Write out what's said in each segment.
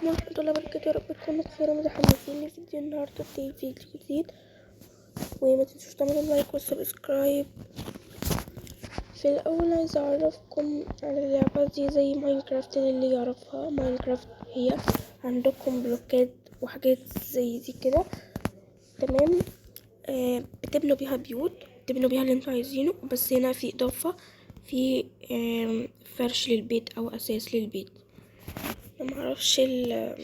عليكم ورحمة الله وبركاته. يا رب تكونوا بخير ومتحمسين لفيديو النهاردة فيديو جديد، وما تنسوش تعملوا لايك وسبسكرايب. في الأول عايزة أعرفكم على اللعبة دي زي ماينكرافت. اللي يعرفها ماينكرافت هي عندكم بلوكات وحاجات زي دي كده، تمام. بتبنوا بيها بيوت، بتبنوا بيها اللي انتوا عايزينه، بس هنا في إضافة، في فرش للبيت أو أساس للبيت. معرفش الإضاءة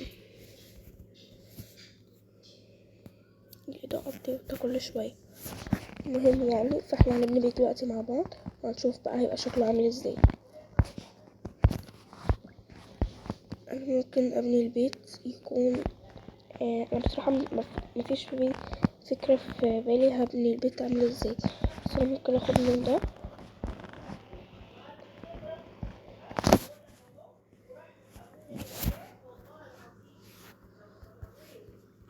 بتقطع كل شوية. المهم يعني فاحنا هنبني بيت دلوقتي مع بعض، وهنشوف بقى هيبقى شكله عامل ازاي. انا ممكن ابني البيت يكون انا بصراحة مفيش في فكرة في بالي هبني البيت عامل ازاي، بس انا ممكن اخد من ده.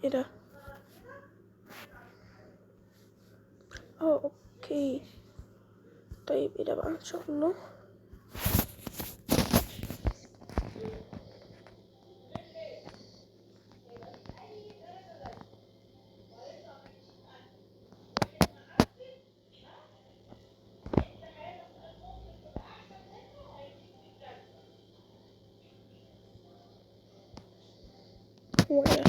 ايه ده؟ اوكي. طيب ايه ده بقى ان شاء الله. هو ده.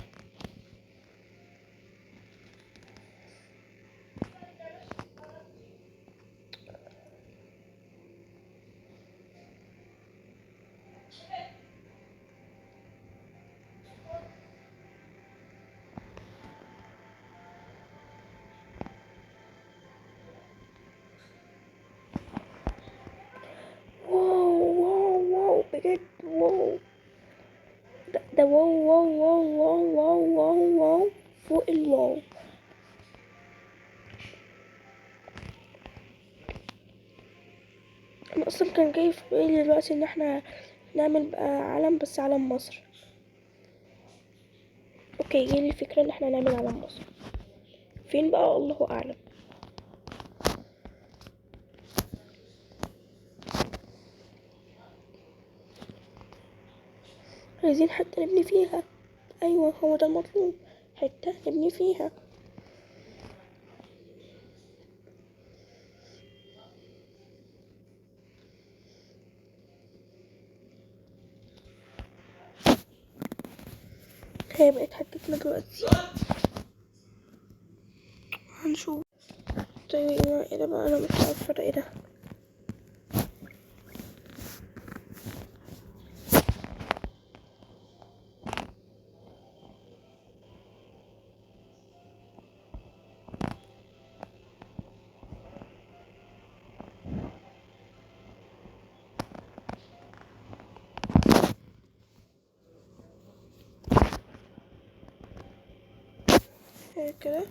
واو واو واو بجد واو. ده واو واو واو واو واو واو واو فوق الواو. انا اصلا كان جاي في بالي دلوقتي ان احنا نعمل بقى علم، بس علم مصر. اوكي، جالي الفكرة ان احنا نعمل علم مصر. فين بقى؟ الله اعلم. عايزين حتة نبني فيها. ايوه هو ده المطلوب، حتة نبني فيها. هي بقت حتتنا دلوقتي، هنشوف. طيب ايه ده بقى؟ انا مش عارفة ده ايه ده. كده.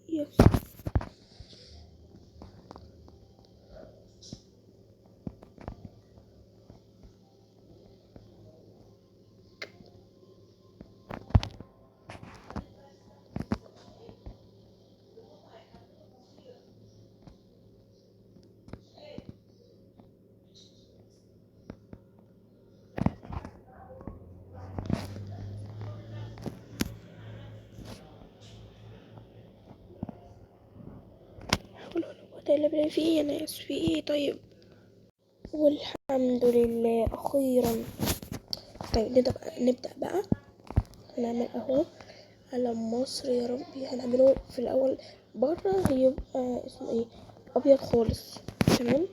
يس. اللي في ايه يا ناس؟ في ايه؟ طيب والحمد لله اخيرا. طيب نبدأ بقى. هنعمل اهو علم مصر يا ربي. هنعمله في الاول بره هيبقى اسمه ايه، ابيض خالص، تمام.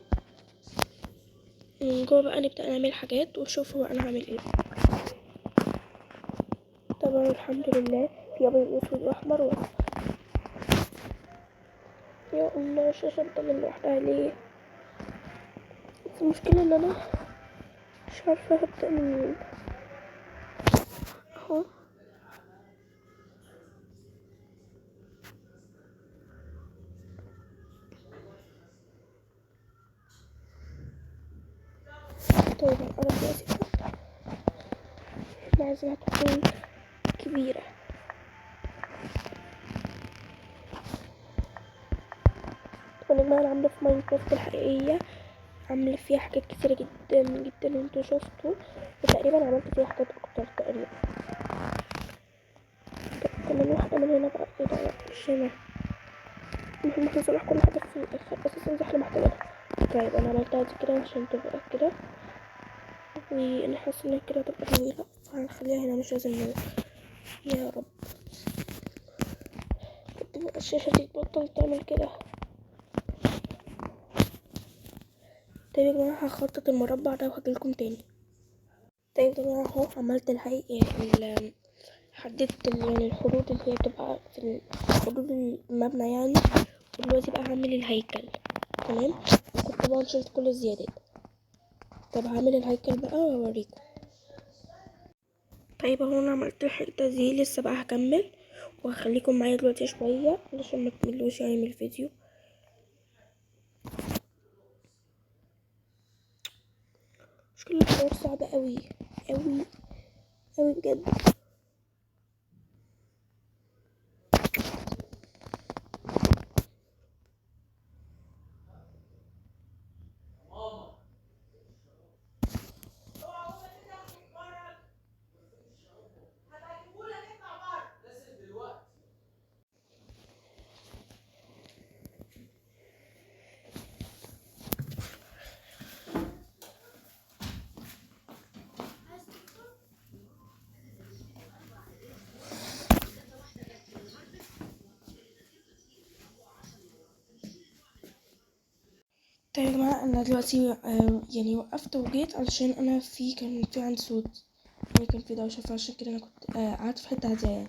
من جوه بقى نبدأ نعمل حاجات ونشوف هو انا هعمل ايه. طبعا الحمد لله في ابيض واسود واحمر واصفر. يا الله الشاشة بتضل لوحدها ليه؟ بس المشكلة ان انا مش عارفة هبدأ منين. اهو. طيب الأرض دلوقتي لازم تكون كبيرة. طبعا يا جماعة أنا عاملة في ماينكرافت الحقيقية، عاملة فيها حاجات كتيرة جدا جدا وانتوا شفتوا، وتقريبا عملت فيها حاجات أكتر تقريبا. كمان واحدة من هنا بقى، ايه ده؟ لأ مش هنا، المهم احنا نصلح كل حاجة في الآخر، أساسا دي احنا محتاجينها. طيب أنا عملتها دي كده عشان تبقى كده، وانا حاسة ان كده هتبقى طويلة، فهنخليها هنا مش لازم نور. يا رب تبقى الشاشة دي تبطل تعمل كده. طيب يا جماعة هخطط المربع ده وهجيلكم تاني. طيب يا جماعة اهو عملت الحقيقة حددت يعني الحدود اللي هي بتبقى في حدود المبنى يعني، ودلوقتي بقى هعمل الهيكل. تمام، كنت طبعا شلت كل الزيادات. طب هعمل الهيكل بقى واوريكم. طيب اهو انا عملت الحته دي، لسه بقى هكمل وهخليكم معايا دلوقتي شويه علشان ما تملوش يعني من الفيديو. مشكلة الحوار صعب قوي قوي قوي بجد. طيب يا جماعة انا دلوقتي يعني وقفت وجيت علشان انا كان في عندي صوت، يعني كان في دوشة، فعشان كده انا كنت قعدت في حتة هادية يعني.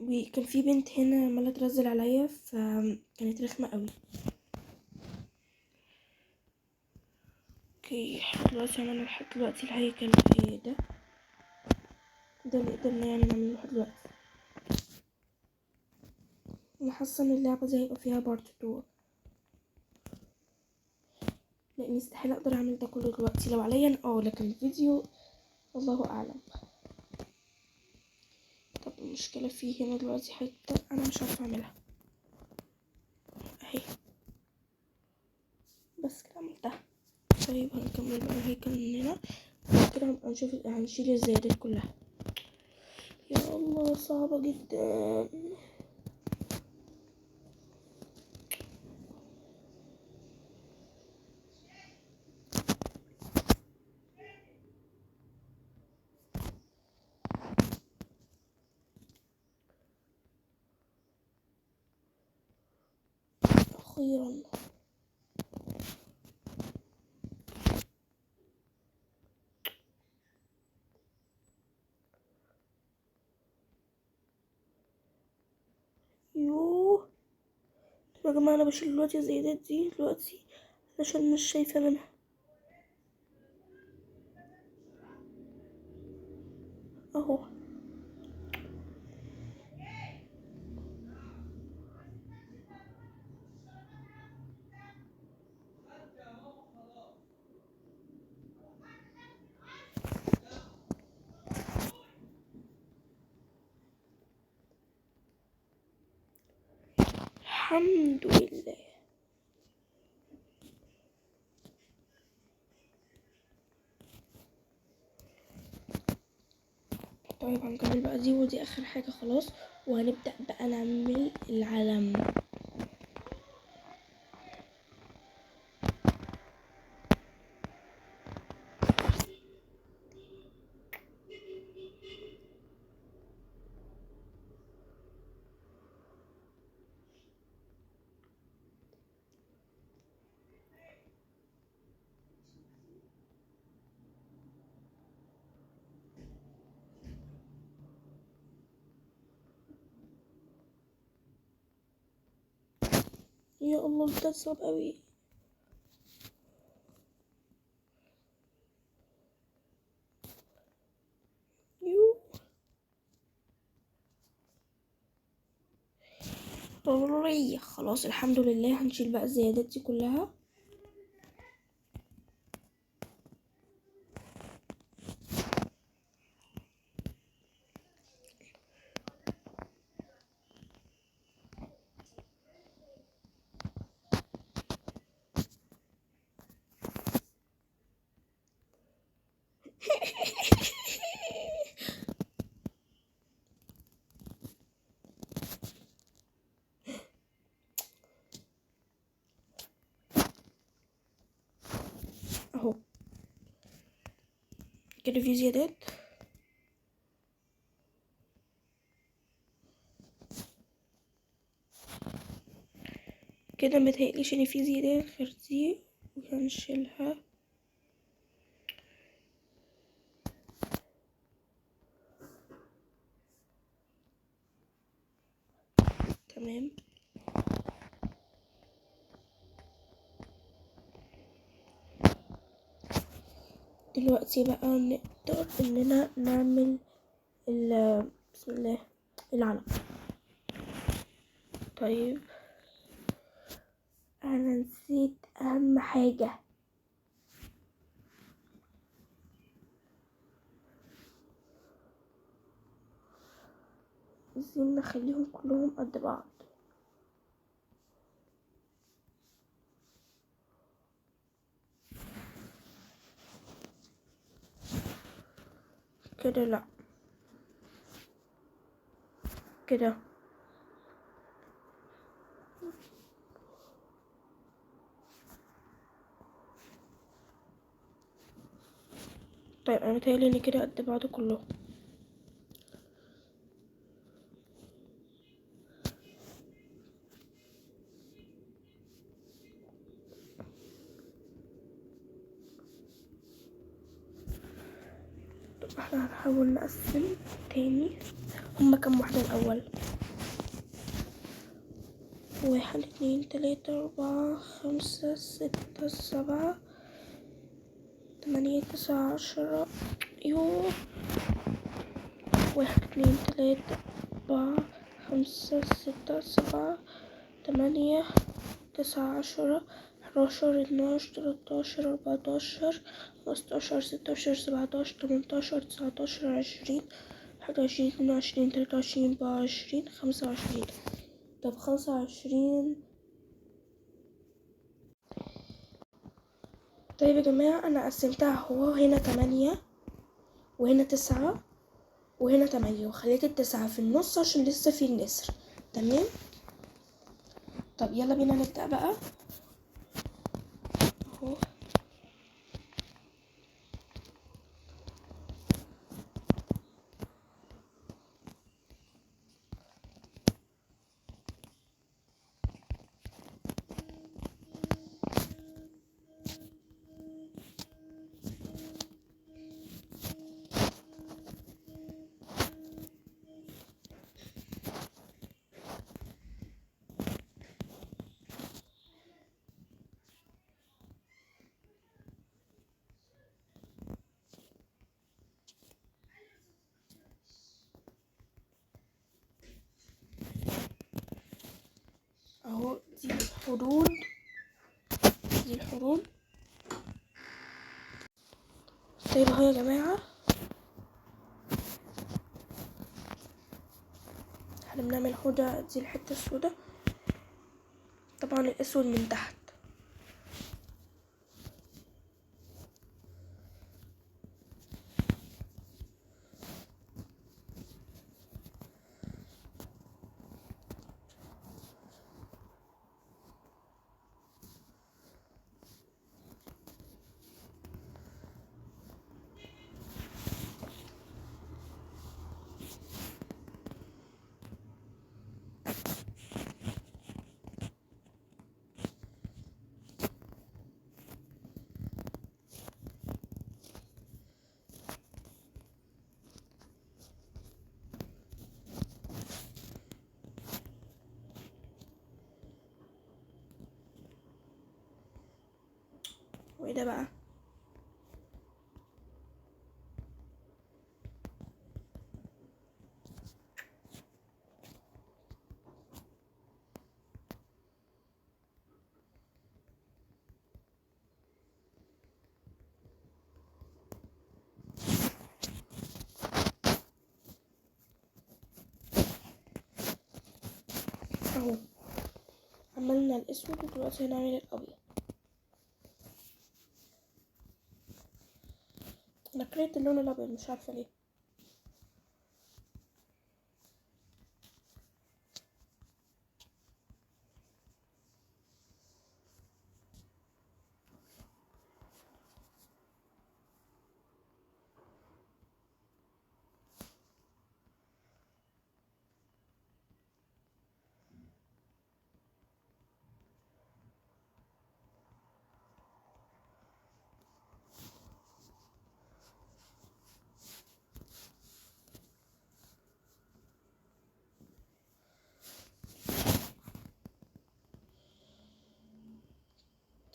وكان في بنت هنا عمالة ترزل عليا، فكانت رخمة قوي. اوكي دلوقتي عملنا لحد دلوقتي الهيكل ايه ده اللي قدرنا يعني نعمله لحد دلوقتي. انا حاسة ان اللعبة دي هيبقى فيها بارت 2، لاني استحيل اقدر اعمل ده كله دلوقتي، لو عليا لكن الفيديو الله اعلم. طب المشكلة فيه هنا دلوقتي حتة انا مش عارفة اعملها اهي، بس كده عملتها. طيب هنكمل بقى الهيكل من هنا كده، هنبقى هنشيل الزيادات كلها. يا الله صعبة جدا. اخيرا يوه. طب يا جماعة انا بشيل دلوقتي الزيادات دي دلوقتي علشان مش شايفة منها اهو. الحمد لله. طيب هنكمل بقى دي، ودي اخر حاجة خلاص، وهنبدأ بقى نعمل العلم. يا الله ده صعب قوي. طرية. خلاص الحمد لله. هنشيل بقى الزيادات دي كلها. اهو كده في زيادات. كده متهيأليش ان في زيادات غير دي، وهنشيلها. تمام. دلوقتي بقى نقدر اننا نعمل بسم الله العلم. طيب انا نسيت اهم حاجة. عايزين نخليهم كلهم قد بعض. كده لا، كده. طيب انا متهيألي ان كده قد بعض كلهم. طب احنا هنحاول نقسم تاني. هما كام واحدة الاول؟ 1 2 3 4 5 6 7 8 9 10. يوه. 1 2 3 4 5 6 7 8 9 10 11 12 13 14 15 16 17 18 19 20 21 22 23 24 25. طب 25. طيب يا جماعة أنا قسمتها. هو هنا 8 وهنا 9 وهنا 8، وخليت ال9 في النص عشان لسه في النسر. تمام. طب يلا بينا نبدأ بقى. اهو. اهو دي الحدود. دي الحدود. طيب اهو يا جماعة، احنا بنعمل هدى. دي الحتة السوداء، طبعا الاسود من تحت. وايه ده بقى؟ اهو عملنا الاسود ودلوقتي هنعمل الابيض. انا كرهت اللون الابيض مش عارفه ليه.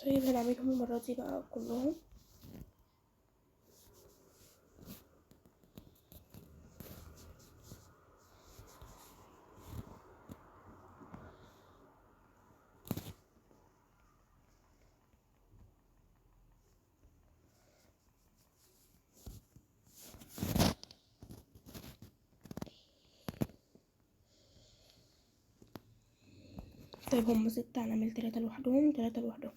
طيب هنعملهم المرة دي بقى كلهم. طيب هما 6 هنعمل 3 لوحدهم 3 لوحدهم.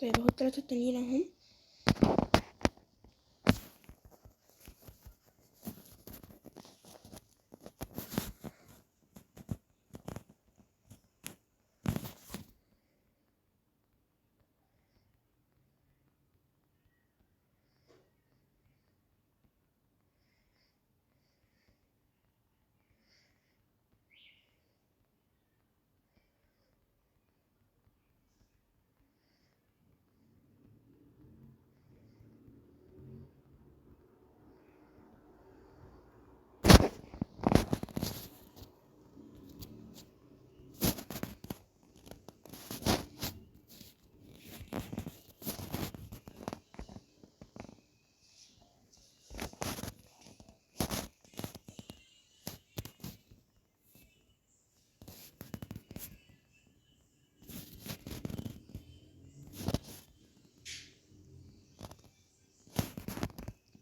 طيب اهو ال3 التانيين اهم.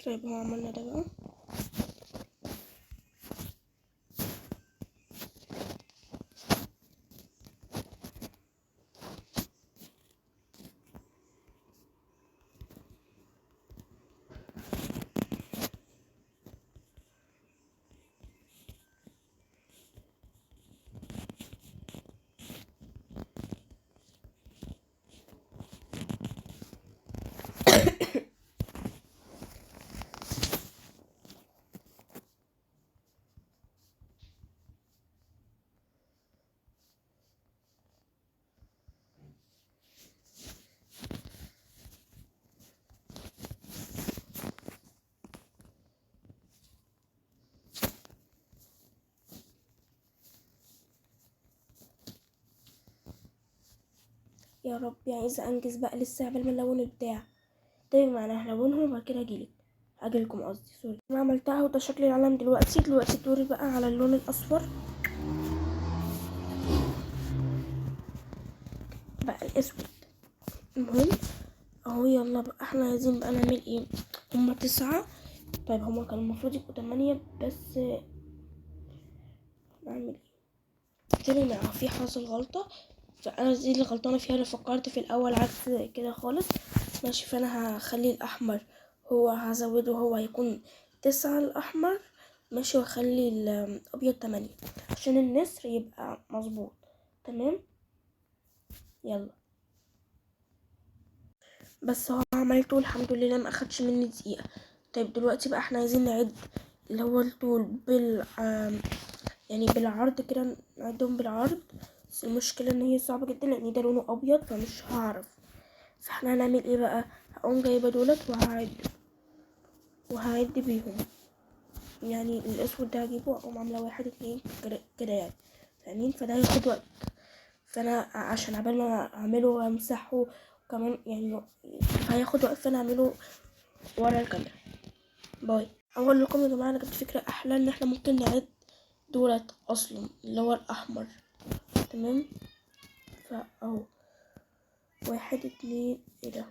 طيب اهو عملنا ده بقى. يا ربي عايزه انجز بقى لسه قبل ما نلون البتاع. طيب ما انا هلونهم وبعد كده اجيلكم قصدي سوري. انا عملتها وده شكل العلم دلوقتي دوري بقى على اللون الاصفر بقى الاسود. المهم اهو يلا بقى احنا عايزين بقى نعمل ايه. هما 9. طيب هما كانوا المفروض يبقوا 8 بس نعمل ايه. طلع في حصل غلطة فانا دي اللي غلطانة فيها. انا فكرت في الاول عكس كده خالص. ماشي فانا هخلي الاحمر هو هزوده هو هيكون 9 الاحمر. ماشي واخلي الابيض 8 عشان النسر يبقى مظبوط. تمام يلا. بس هو عملته الحمد لله ما اخدش مني دقيقة. طيب دلوقتي بقى احنا عايزين نعد اللي هو الطول يعني بالعرض كده، نعدهم بالعرض. بس المشكلة ان هي صعبة جدا لان ده لونه ابيض فمش هعرف. فاحنا هنعمل ايه بقى؟ هقوم جايبة دولت وهعد بيهم. يعني الاسود ده هجيبه واقوم عاملة 1 2 كده يعني، فاهمين؟ فده هياخد وقت. فانا عشان عبال ما اعمله وامسحه وكمان يعني هياخد وقت، فانا اعمله ورا الكاميرا. باي. اقول لكم يا جماعه انا جبت فكره احلى، ان احنا ممكن نعد دولت اصلا اللي هو الاحمر. تمام، فاهو 1 2 ايه ده؟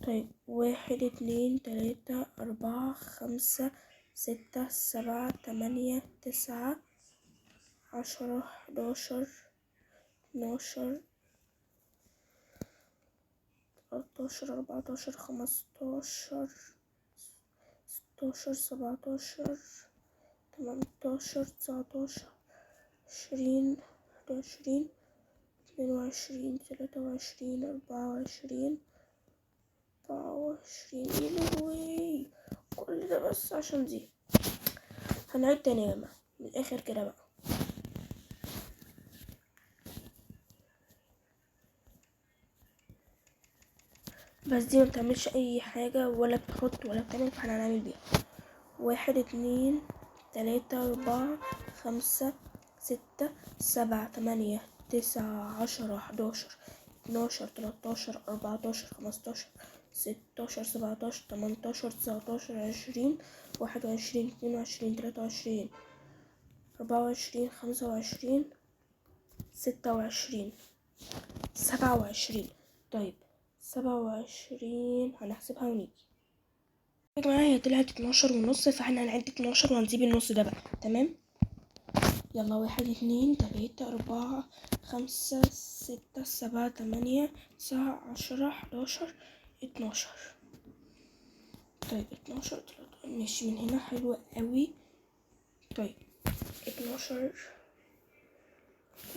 طيب 1 2 3 4 5 6 7 8 9 10 11 12 13 14 15 16 17 18 19 20 21 22 23 24 24. يا لهوي، كل ده بس عشان دي. هنعيد تاني يا جماعة من الآخر كده بقى. بس دي مبتعملش أي حاجة ولا بتحط ولا بتعمل، فاحنا هنعمل بيها 1 2 3 4 5 6 7 8 9 10 11 12 13 14 15 16 17 18 19 20 21 22 23 24 25 26 27. طيب 27 هنحسبها ونيجي يا جماعة. هي طلعت 12 ونص، فاحنا هنعد 12 وهنسيب النص ده بقى. تمام، يلا 1 2 3 4 5 6 7 8 9 10 11 12. طيب 12 ماشي من هنا، حلوة قوي. طيب 12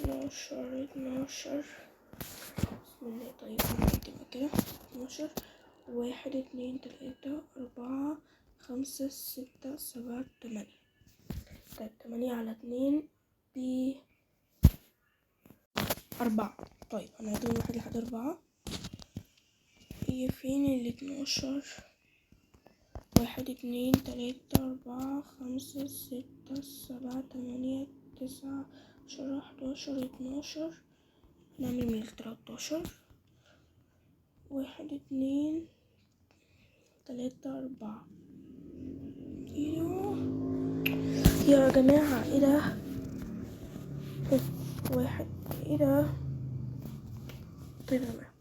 12 بسم الله. طيب نكتبها كده 12 1 2 3 4 5 6 7 8. طيب 8 على 2 ب 4. طيب هنعد من 1 لحد 4. هي فين 12؟ 1 2 3 4 5 6 7 8 9 10 11 12. نعمل من 13. 1 2 3 4. يا جماعة ايه ده؟ 1 ايه ده؟ طيب يا جماعة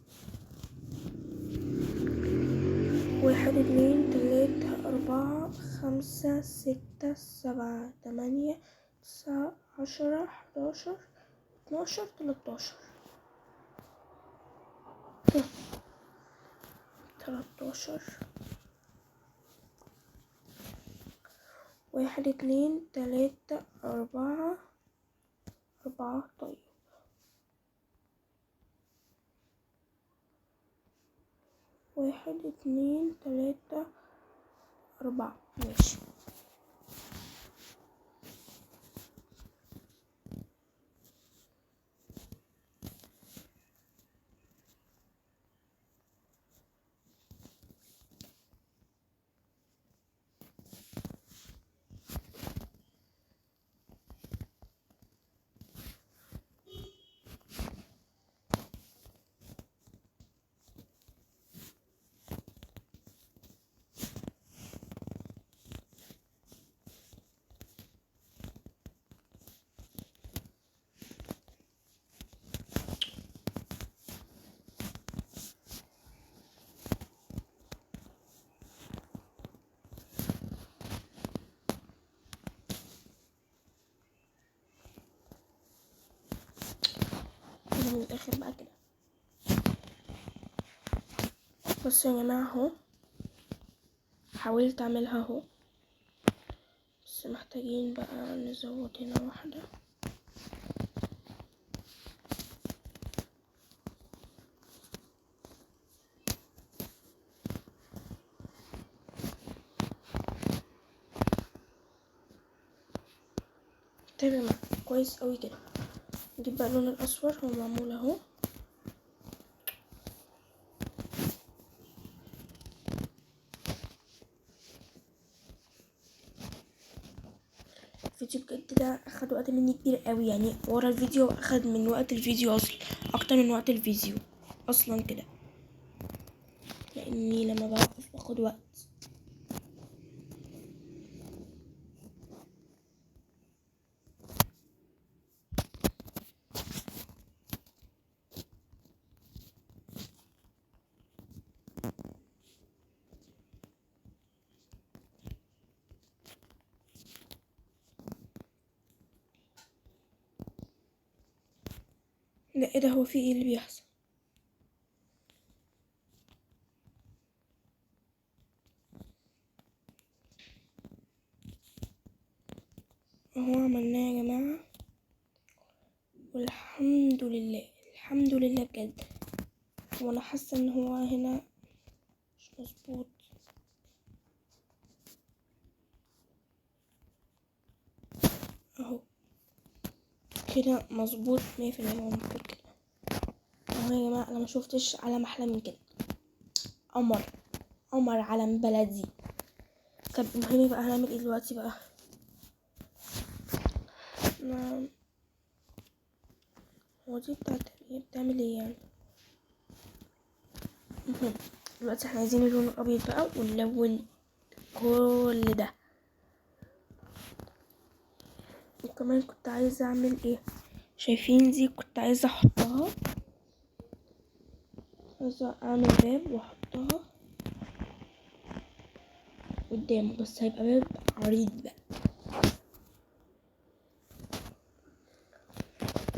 1 2 3 4 5 6 7 8 9 10 11 12 13. 13 1 2 3 4 4. طيب 1 2 3 4 ماشي. من الاخر بقى كده. بصوا يا جماعة اهو، حاولت اعملها اهو، بس محتاجين بقى نزود هنا واحدة. تمام كويس قوي كده. نجيب بقى اللون الاصفر، هو معمول اهو. الفيديو بجد ده اخد وقت مني كبير قوي، يعني ورا الفيديو اخد من وقت الفيديو اصلا اكتر من وقت الفيديو اصلا كده، لاني لما بوقف باخد وقت. لا ايه ده، هو في ايه اللي بيحصل؟ اهو عملناه يا جماعة، والحمد لله الحمد لله بجد. وانا حاسة ان هو هنا مش مظبوط. اهو كده مظبوط 100%، هو المفروض كده اهو يا جماعة. انا ما شفتش علم احلى من كده، قمر قمر علم بلدي. طب المهم بقى هنعمل ايه دلوقتي بقى؟ هو دي بتعمل ايه يعني؟ دلوقتي احنا عايزين اللون الابيض بقى، ونلون كل ده. وكمان كنت عايزه اعمل ايه، شايفين دي كنت عايزه احطها، عايزه اعمل باب واحطها قدامه، بس هيبقى باب عريض بقى،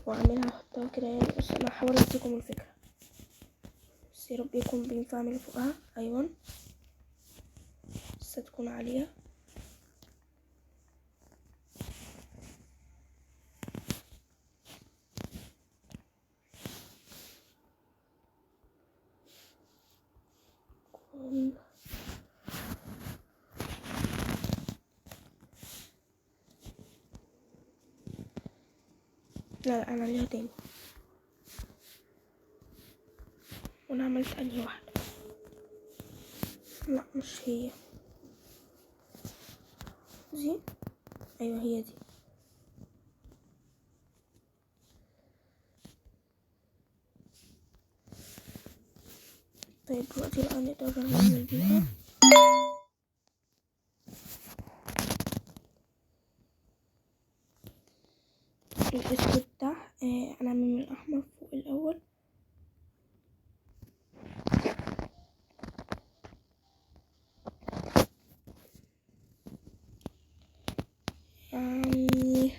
واعملها احطها كده يعني. بس انا هحاول اديكم الفكره، بس يا رب يكون بينفع اعمل فوقها. ايوه بس تكون عاليه. لا انا عليها تاني. وانا عملت انهي واحده؟ لا مش هي دي. ايوه هي دي. طيب دلوقتي بقى نقدر نعمل بيها الاسود ده. انا من الاحمر فوق الاول. يعني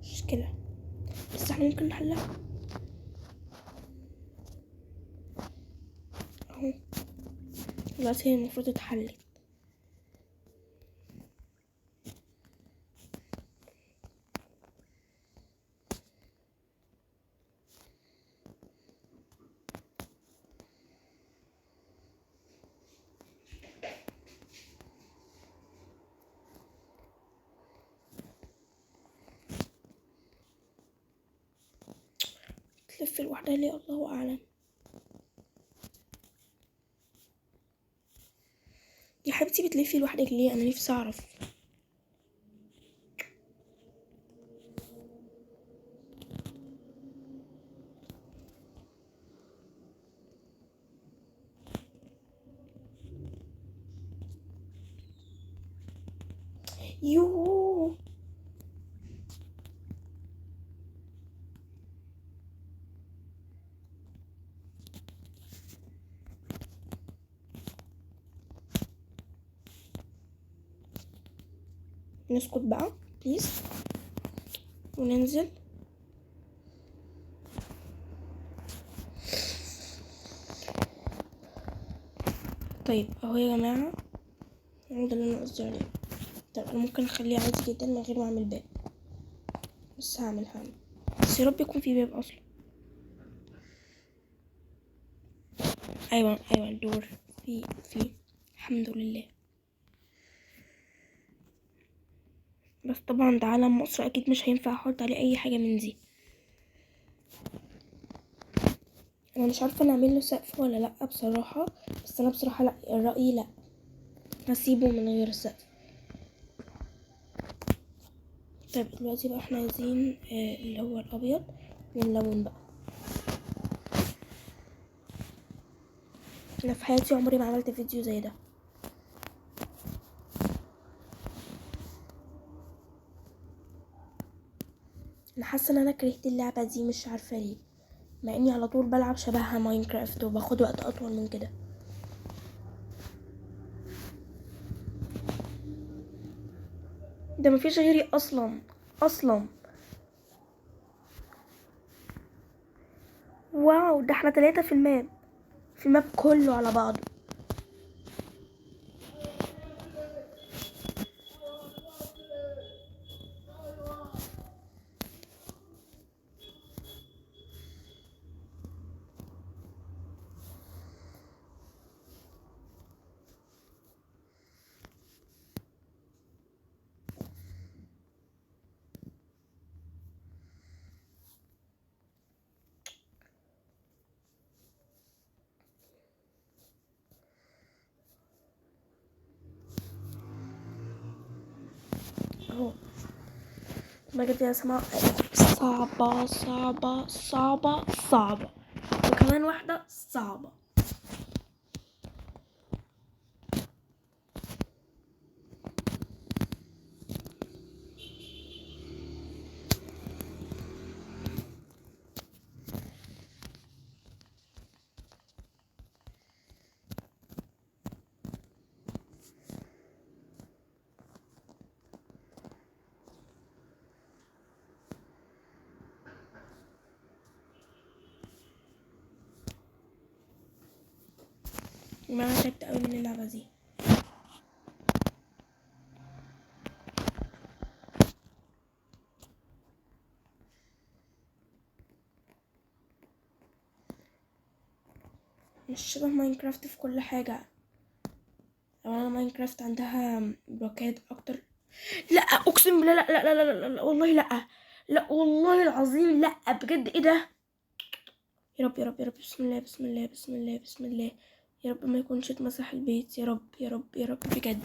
مشكلة، بس احنا ممكن نحلها اهو. دلوقتي هي المفروض اتحلت. تلف لوحدها ليه؟ الله اعلم. يا حبيبتي بتلفي لوحدك ليه؟ انا نفسي اعرف. يوه نسكت بقى بليز وننزل. طيب اهو يا جماعه، هو ده اللي انا قصدي عليه. طب انا ممكن اخليه عادي جدا من غير ما اعمل باب، بس هعمل بس يا رب يكون في باب اصلا. ايوه الدور في الحمد لله. بس طبعا ده علم مصر، اكيد مش هينفع احط عليه اي حاجه من دي. انا مش عارفه نعمل له سقف ولا لا بصراحه، بس انا بصراحه لا، الراي لا، هسيبه من غير سقف. طيب دلوقتي بقى احنا عايزين اللي هو الابيض، ونلون بقى. انا في حياتي عمري ما عملت فيديو زي ده. انا حاسه ان انا كرهت اللعبه دي، مش عارفه ليه، مع اني على طول بلعب شبهها ماينكرافت وباخد وقت اطول من كده. ده مفيش غيري اصلا. واو، ده احنا 3 في الماب كله على بعضه. اهو بجد يا سماء، صعبة، وكمان واحدة صعبة. ما انا تعبت قوي من اللعبة دي. مش شبه ماينكرافت في كل حاجة. انا ماينكرافت عندها بلوكات اكتر. لا اقسم بالله، لا والله لا، لا والله العظيم لا، بجد ايه ده؟ يا رب بسم الله، يا رب ما يكونش اتمسح البيت، يا رب بجد.